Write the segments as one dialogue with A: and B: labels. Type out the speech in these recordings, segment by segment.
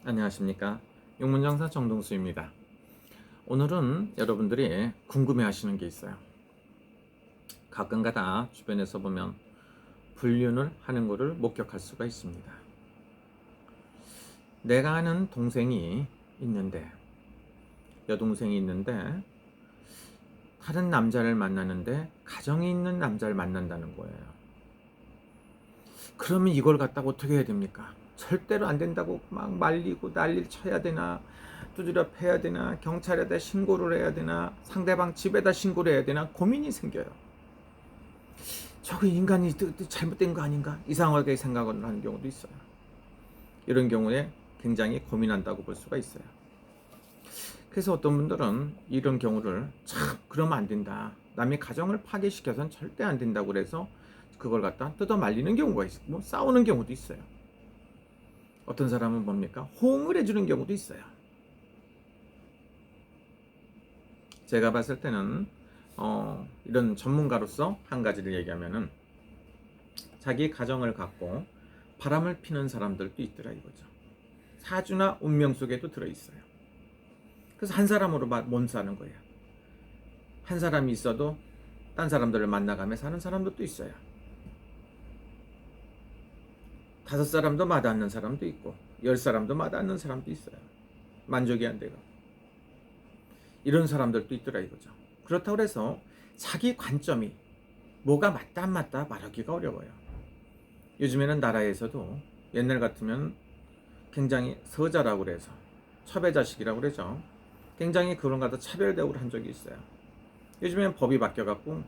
A: 안녕하십니까. 용문장사 정동수입니다. 오늘은 여러분들이 궁금해 하시는 게 있어요. 가끔가다 주변에서 보면 불륜을 하는 것을 목격할 수가 있습니다. 내가 아는 동생이 있는데, 여동생이 있는데 다른 남자를 만나는데 가정이 있는 남자를 만난다는 거예요. 그러면 이걸 갖다가 어떻게 해야 됩니까? 절대로 안 된다고 막 말리고 난리를 쳐야 되나, 두드려 패야 되나, 경찰에다 신고를 해야 되나, 상대방 집에다 신고를 해야 되나 고민이 생겨요. 저거 인간이 잘못된 거 아닌가, 이상하게 생각을 하는 경우도 있어요. 이런 경우에 굉장히 고민한다고 볼 수가 있어요. 그래서 어떤 분들은 이런 경우를 참 그러면 안 된다, 남의 가정을 파괴시켜서는 절대 안 된다고 그래서 그걸 갖다 뜯어 말리는 경우가 있고, 뭐 싸우는 경우도 있어요. 어떤 사람은 뭡니까? 호응을 해주는 경우도 있어요. 제가 봤을 때는 이런 전문가로서 한 가지를 얘기하면은, 자기 가정을 갖고 바람을 피는 사람들도 있더라 이거죠. 사주나 운명 속에도 들어있어요. 그래서 한 사람으로 못 사는 거예요. 한 사람이 있어도 딴 사람들을 만나가며 사는 사람들도 있어요. 5사람도 마다않는 사람도 있고 10사람도 마다않는 사람도 있어요. 만족이 안 되고 이런 사람들도 있더라 이거죠. 그렇다고 해서 자기 관점이 뭐가 맞다 안 맞다 말하기가 어려워요. 요즘에는 나라에서도 옛날 같으면 굉장히 서자라고 그래서 첩외자식이라고 그러죠. 굉장히 그런 거다 차별 대우를 한 적이 있어요. 요즘에는 법이 바뀌어갖고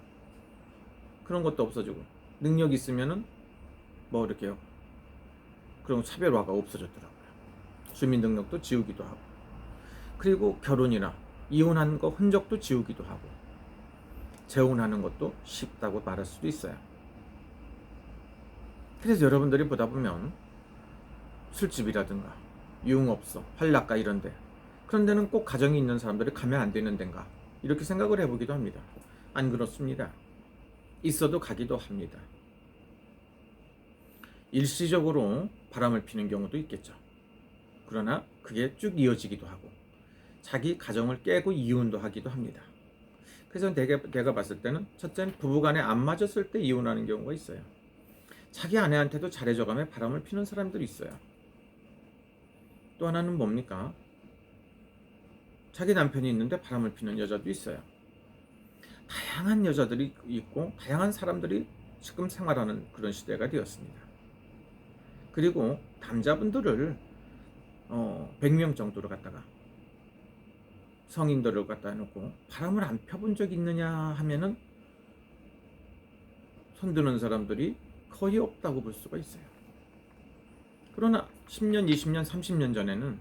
A: 그런 것도 없어지고, 능력 있으면은 뭐 이렇게요, 그런 차별화가 없어졌더라고요. 주민등록도 지우기도 하고, 그리고 결혼이나 이혼한 거 흔적도 지우기도 하고, 재혼하는 것도 쉽다고 말할 수도 있어요. 그래서 여러분들이 보다 보면 술집이라든가 유흥업소, 한락가 이런데, 그런 데는 꼭 가정이 있는 사람들이 가면 안 되는 데인가, 이렇게 생각을 해보기도 합니다. 안 그렇습니다. 있어도 가기도 합니다. 일시적으로 바람을 피는 경우도 있겠죠. 그러나 그게 쭉 이어지기도 하고 자기 가정을 깨고 이혼도 하기도 합니다. 그래서 내가 봤을 때는, 첫째는 부부간에 안 맞았을 때 이혼하는 경우가 있어요. 자기 아내한테도 잘해줘가며 바람을 피는 사람들이 있어요. 또 하나는 뭡니까? 자기 남편이 있는데 바람을 피는 여자도 있어요. 다양한 여자들이 있고 다양한 사람들이 지금 생활하는 그런 시대가 되었습니다. 그리고 남자분들을 100명 정도로 갖다가 성인들을 갖다 놓고 바람을 안 펴본 적이 있느냐 하면은 손드는 사람들이 거의 없다고 볼 수가 있어요. 그러나 10년, 20년, 30년 전에는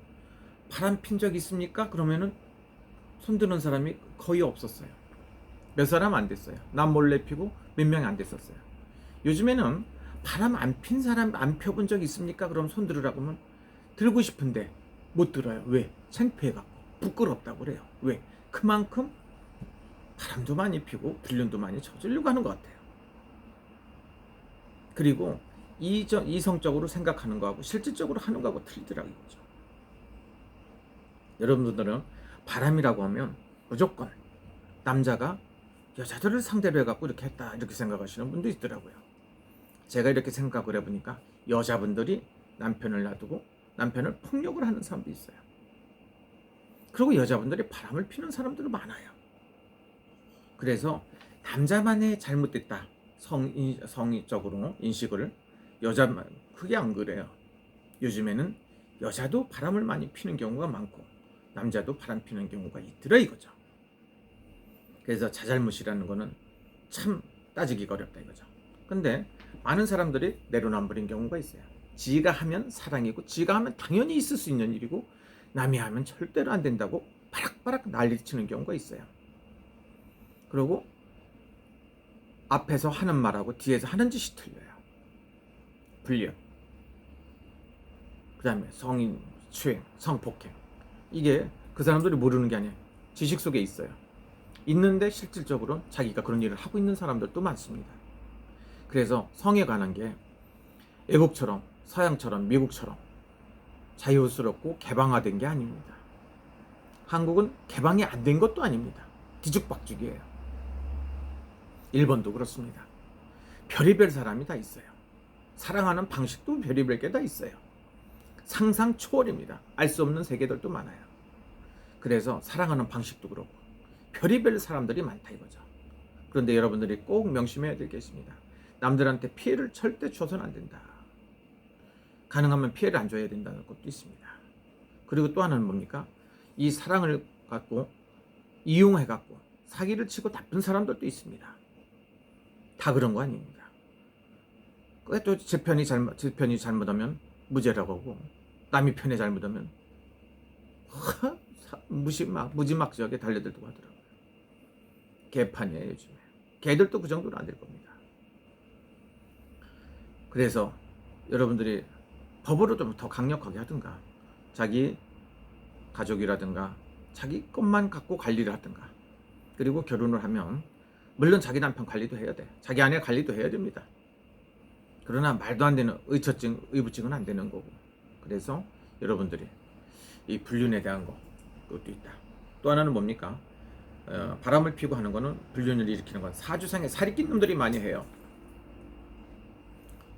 A: 바람 핀 적 있습니까? 그러면은 손드는 사람이 거의 없었어요. 몇 사람 안 됐어요. 남 몰래 피고 몇 명이 안 됐었어요. 요즘에는 바람 안 핀 사람, 안 펴본 적 있습니까? 그럼 손 들으라고 하면 들고 싶은데 못 들어요. 왜? 창피해갖고 부끄럽다고 그래요. 왜? 그만큼 바람도 많이 피고 불륜도 많이 저지르고 하는 것 같아요. 그리고 이성적으로 생각하는 거하고 실질적으로 하는 거하고 틀리더라고요. 여러분들은 바람이라고 하면 무조건 남자가 여자들을 상대로 해갖고 이렇게 했다, 이렇게 생각하시는 분도 있더라고요. 제가 이렇게 생각을 해보니까 여자분들이 남편을 놔두고 남편을 폭력을 하는 사람도 있어요. 그리고 여자분들이 바람을 피는 사람들도 많아요. 그래서 남자만의 잘못됐다, 성의적으로 인식을, 여자만, 그게 안 그래요. 요즘에는 여자도 바람을 많이 피는 경우가 많고 남자도 바람 피는 경우가 있더라 이거죠. 그래서 자잘못이라는 거는 참 따지기가 어렵다 이거죠. 근데 많은 사람들이 내로남불인 경우가 있어요. 지가 하면 사랑이고 지가 하면 당연히 있을 수 있는 일이고 남이 하면 절대로 안 된다고 바락바락 난리치는 경우가 있어요. 그리고 앞에서 하는 말하고 뒤에서 하는 짓이 틀려요. 불륜, 그 다음에 성인 추행, 성폭행, 이게 그 사람들이 모르는 게 아니에요. 지식 속에 있어요. 있는데 실질적으로 자기가 그런 일을 하고 있는 사람들도 많습니다. 그래서 성에 관한 게 애국처럼, 서양처럼, 미국처럼 자유스럽고 개방화된 게 아닙니다. 한국은 개방이 안 된 것도 아닙니다. 뒤죽박죽이에요. 일본도 그렇습니다. 별의별 사람이 다 있어요. 사랑하는 방식도 별의별 게 다 있어요. 상상 초월입니다. 알 수 없는 세계들도 많아요. 그래서 사랑하는 방식도 그렇고 별의별 사람들이 많다 이거죠. 그런데 여러분들이 꼭 명심해야 될 게 있습니다. 남들한테 피해를 절대 줘서는 안 된다. 가능하면 피해를 안 줘야 된다는 것도 있습니다. 그리고 또 하나는 뭡니까? 이 사랑을 갖고 이용해 갖고 사기를 치고 나쁜 사람들도 있습니다. 다 그런 거 아닙니다. 또 제 편이 잘못하면 무죄라고 하고 남이 편에 잘못하면 무지막지하게 달려들고 하더라고요. 개판이에요 요즘에. 개들도 그 정도는 안 될 겁니다. 그래서 여러분들이 법으로 좀 더 강력하게 하든가 자기 가족이라든가 자기 것만 갖고 관리를 하든가 그리고 결혼을 하면 물론 자기 남편 관리도 해야 돼. 자기 아내 관리도 해야 됩니다. 그러나 말도 안 되는 의부증은 안 되는 거고. 그래서 여러분들이 이 불륜에 대한 그것도 있다. 또 하나는 뭡니까? 바람을 피고 하는 거는 불륜을 일으키는 건 사주상에 살이 낀 놈들이 많이 해요.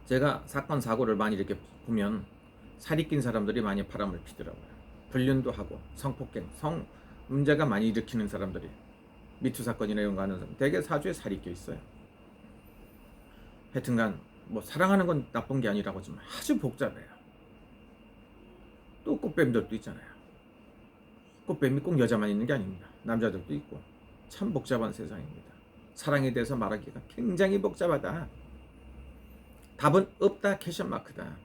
A: 제가 사건 사고를 많이 이렇게 보면 살이 낀 사람들이 많이 바람을 피더라고요. 불륜도 하고 성폭행, 성 문제가 많이 일으키는 사람들이 미투 사건이나 이런 거 하는 사람 대개 사주에 살이 껴 있어요. 하여튼간 뭐 사랑하는 건 나쁜 게 아니라고 하지만 아주 복잡해요. 또 꽃뱀들도 있잖아요. 꽃뱀이 꼭 여자만 있는 게 아닙니다. 남자들도 있고 참 복잡한 세상입니다. 사랑에 대해서 말하기가 굉장히 복잡하다. 답은 없다 캐션 마크다.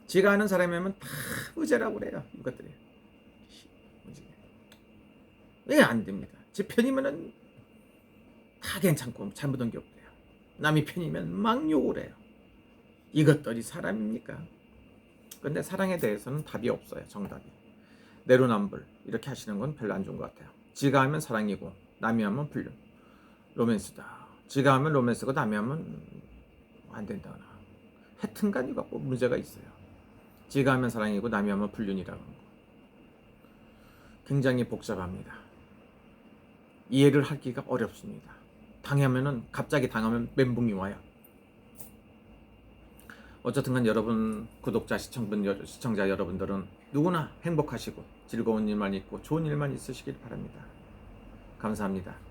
A: 지가 아는 사람이면 다 의제라고 그래요. 이것들이 왜 안 됩니다. 제 편이면은 다 괜찮고 잘못한 게 없대요. 남이 편이면 막 욕을 해요. 이것들이 사람입니까? 근데 사랑에 대해서는 답이 없어요. 정답이. 내로남불 이렇게 하시는 건 별로 안 좋은 것 같아요. 지가 하면 사랑이고 남이 하면 불륜. 로맨스다. 지가 하면 로맨스고 남이 하면 안 된다거나. 하여튼간 이거 꼭 문제가 있어요. 지가 하면 사랑이고 남이 하면 불륜이라는 거. 굉장히 복잡합니다. 이해를 하기가 어렵습니다. 갑자기 당하면 멘붕이 와요. 어쨌든 간 여러분 구독자 시청자 여러분들은 누구나 행복하시고 즐거운 일만 있고 좋은 일만 있으시길 바랍니다. 감사합니다.